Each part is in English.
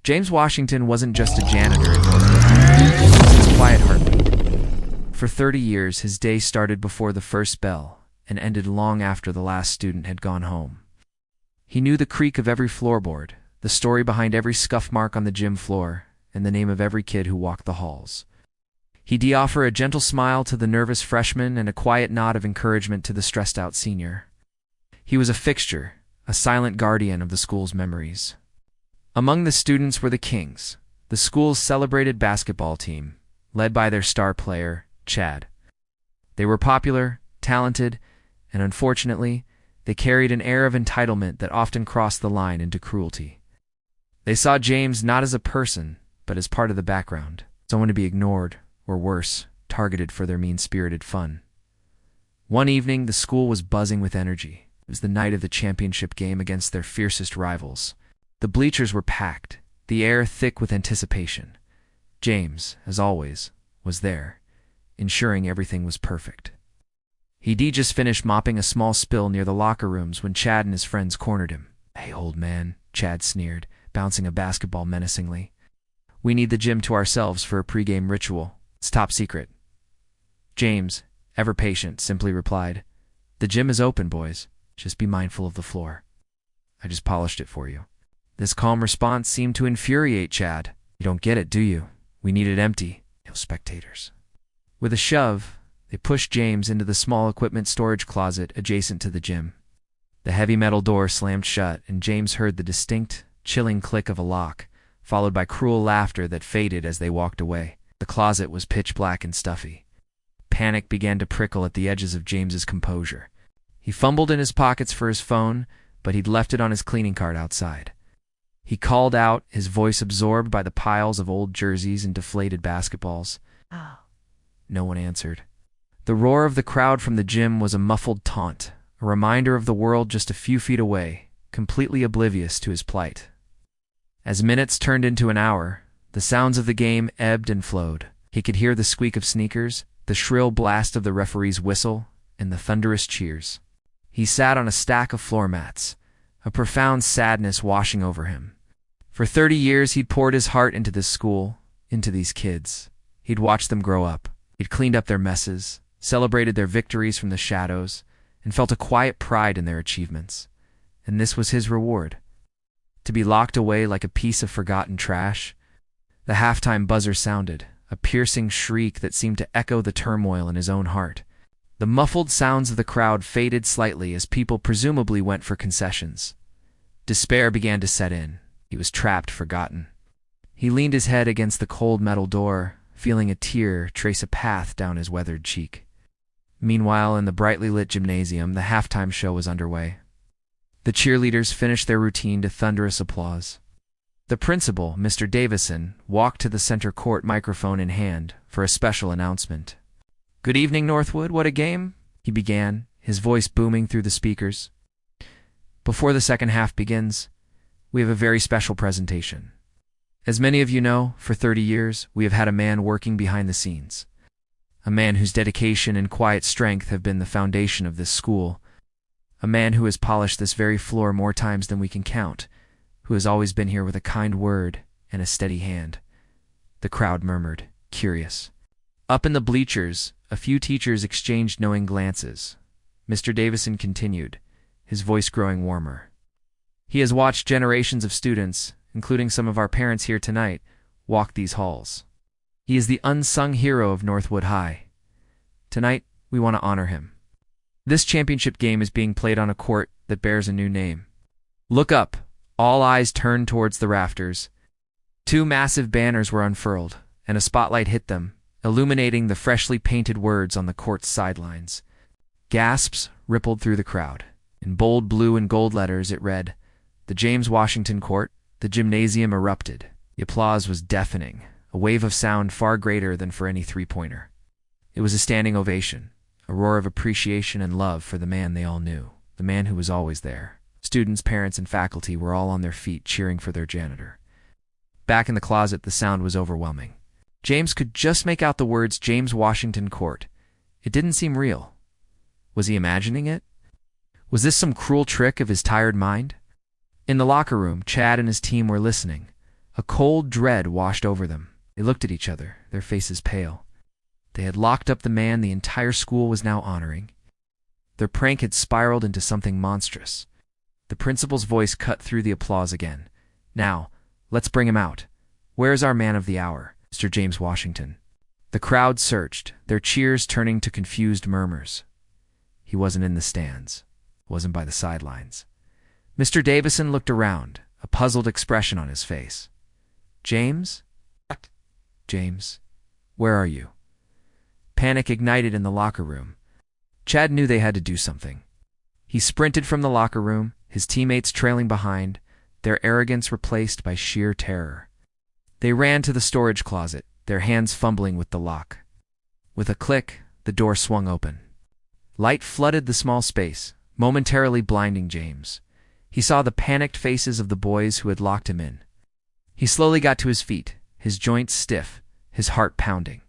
James Washington wasn't just a janitor at Northwood High. It was his quiet heartbeat. For 30 years, his day started before the first bell and ended long after the last student had gone home. He knew the creak of every floorboard, the story behind every scuff mark on the gym floor, and the name of every kid who walked the halls. He'd offer a gentle smile to the nervous freshman and a quiet nod of encouragement to the stressed-out senior. He was a fixture, a silent guardian of the school's memories. Among the students were the Kings, the school's celebrated basketball team, led by their star player, Chad. They were popular, talented, and unfortunately, they carried an air of entitlement that often crossed the line into cruelty. They saw James not as a person, but as part of the background, someone to be ignored, or worse, targeted for their mean-spirited fun. One evening, the school was buzzing with energy. It was the night of the championship game against their fiercest rivals. The bleachers were packed, the air thick with anticipation. James, as always, was there, ensuring everything was perfect. He'd just finished mopping a small spill near the locker rooms when Chad and his friends cornered him. "Hey, old man," Chad sneered, bouncing a basketball menacingly. "We need the gym to ourselves for a pregame ritual. It's top secret." James, ever patient, simply replied, "The gym is open, boys. Just be mindful of the floor. I just polished it for you." This calm response seemed to infuriate Chad. "You don't get it, do you? We need it empty. No spectators." With a shove, they pushed James into the small equipment storage closet adjacent to the gym. The heavy metal door slammed shut, and James heard the distinct, chilling click of a lock, followed by cruel laughter that faded as they walked away. The closet was pitch black and stuffy. Panic began to prickle at the edges of James's composure. He fumbled in his pockets for his phone, but he'd left it on his cleaning cart outside. He called out, his voice absorbed by the piles of old jerseys and deflated basketballs. "Oh." No one answered. The roar of the crowd from the gym was a muffled taunt, a reminder of the world just a few feet away, completely oblivious to his plight. As minutes turned into an hour, the sounds of the game ebbed and flowed. He could hear the squeak of sneakers, the shrill blast of the referee's whistle, and the thunderous cheers. He sat on a stack of floor mats, a profound sadness washing over him. For 30 years he'd poured his heart into this school, into these kids. He'd watched them grow up. He'd cleaned up their messes, celebrated their victories from the shadows, and felt a quiet pride in their achievements. And this was his reward. To be locked away like a piece of forgotten trash. The halftime buzzer sounded, a piercing shriek that seemed to echo the turmoil in his own heart. The muffled sounds of the crowd faded slightly as people presumably went for concessions. Despair began to set in. He was trapped, forgotten. He leaned his head against the cold metal door, feeling a tear trace a path down his weathered cheek. Meanwhile, in the brightly lit gymnasium, the halftime show was underway. The cheerleaders finished their routine to thunderous applause. The principal, Mr. Davison, walked to the center court, microphone in hand, for a special announcement. "Good evening, Northwood. What a game," he began, his voice booming through the speakers. "Before the second half begins, we have a very special presentation. As many of you know, for 30 years, we have had a man working behind the scenes. A man whose dedication and quiet strength have been the foundation of this school. A man who has polished this very floor more times than we can count, who has always been here with a kind word and a steady hand." The crowd murmured, curious. Up in the bleachers, a few teachers exchanged knowing glances. Mr. Davison continued, his voice growing warmer. "He has watched generations of students, including some of our parents here tonight, walk these halls. He is the unsung hero of Northwood High. Tonight, we want to honor him. This championship game is being played on a court that bears a new name. Look up." All eyes turned towards the rafters. 2 massive banners were unfurled, and a spotlight hit them, illuminating the freshly painted words on the court's sidelines. Gasps rippled through the crowd. In bold blue and gold letters it read, "The James Washington Court." The gymnasium erupted. The applause was deafening, a wave of sound far greater than for any three-pointer. It was a standing ovation, a roar of appreciation and love for the man they all knew, the man who was always there. Students, parents, and faculty were all on their feet cheering for their janitor. Back in the closet, the sound was overwhelming. James could just make out the words James Washington Court. It didn't seem real. Was he imagining it? Was this some cruel trick of his tired mind? In the locker room, Chad and his team were listening, A cold dread washed over them. They looked at each other, their faces pale. They had locked up the man the entire school was now honoring. Their prank had spiraled into something monstrous. The principal's voice cut through the applause again. "Now, let's bring him out. Where's our man of the hour, Mr. James Washington?" The crowd surged, their cheers turning to confused murmurs. He wasn't in the stands, wasn't by the sidelines. Mr. Davison looked around, a puzzled expression on his face. "James? What? James, where are you?" Panic ignited in the locker room. Chad knew they had to do something. He sprinted from the locker room, his teammates trailing behind, their arrogance replaced by sheer terror. They ran to the storage closet, their hands fumbling with the lock. With a click, the door swung open. Light flooded the small space, momentarily blinding James. He saw the panicked faces of the boys who had locked him in. He slowly got to his feet, his joints stiff, his heart pounding.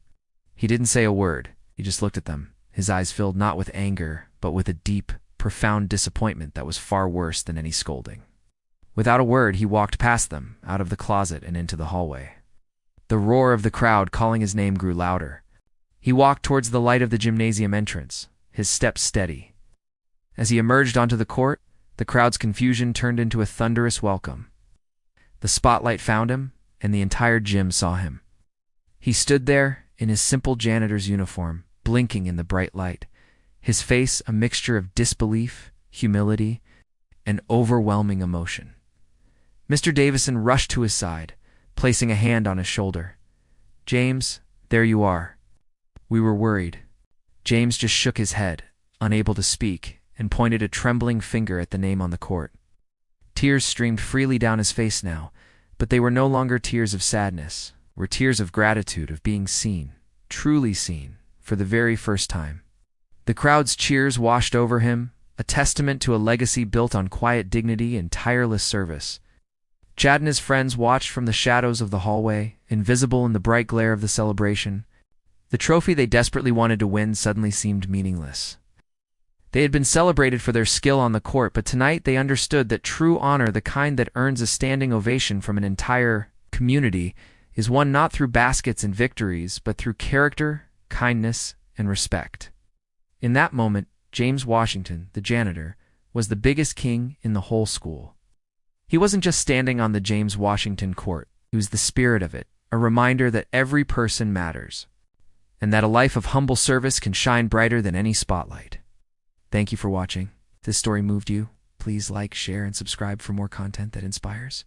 He didn't say a word. He just looked at them, his eyes filled not with anger, but with a deep, profound disappointment that was far worse than any scolding. Without a word, he walked past them, out of the closet and into the hallway. The roar of the crowd calling his name grew louder. He walked towards the light of the gymnasium entrance, his steps steady. As he emerged onto the court, the crowd's confusion turned into a thunderous welcome. The spotlight found him, and the entire gym saw him. He stood there, in his simple janitor's uniform, blinking in the bright light, his face a mixture of disbelief, humility, and overwhelming emotion. Mr. Davison rushed to his side, placing a hand on his shoulder. "James, there you are. We were worried." James just shook his head, unable to speak, and pointed a trembling finger at the name on the court. Tears streamed freely down his face now, but they were no longer tears of sadness, were tears of gratitude, of being seen, truly seen, for the very first time. The crowd's cheers washed over him, a testament to a legacy built on quiet dignity and tireless service. Chad and his friends watched from the shadows of the hallway, invisible in the bright glare of the celebration. The trophy they desperately wanted to win suddenly seemed meaningless. They had been celebrated for their skill on the court, but tonight they understood that true honor, the kind that earns a standing ovation from an entire community, is won not through baskets and victories, but through character, kindness, and respect. In that moment, James Washington, the janitor, was the biggest king in the whole school. He wasn't just standing on the James Washington court. He was the spirit of it, a reminder that every person matters, and that a life of humble service can shine brighter than any spotlight. Thank you for watching. If this story moved you, please like, share, and subscribe for more content that inspires.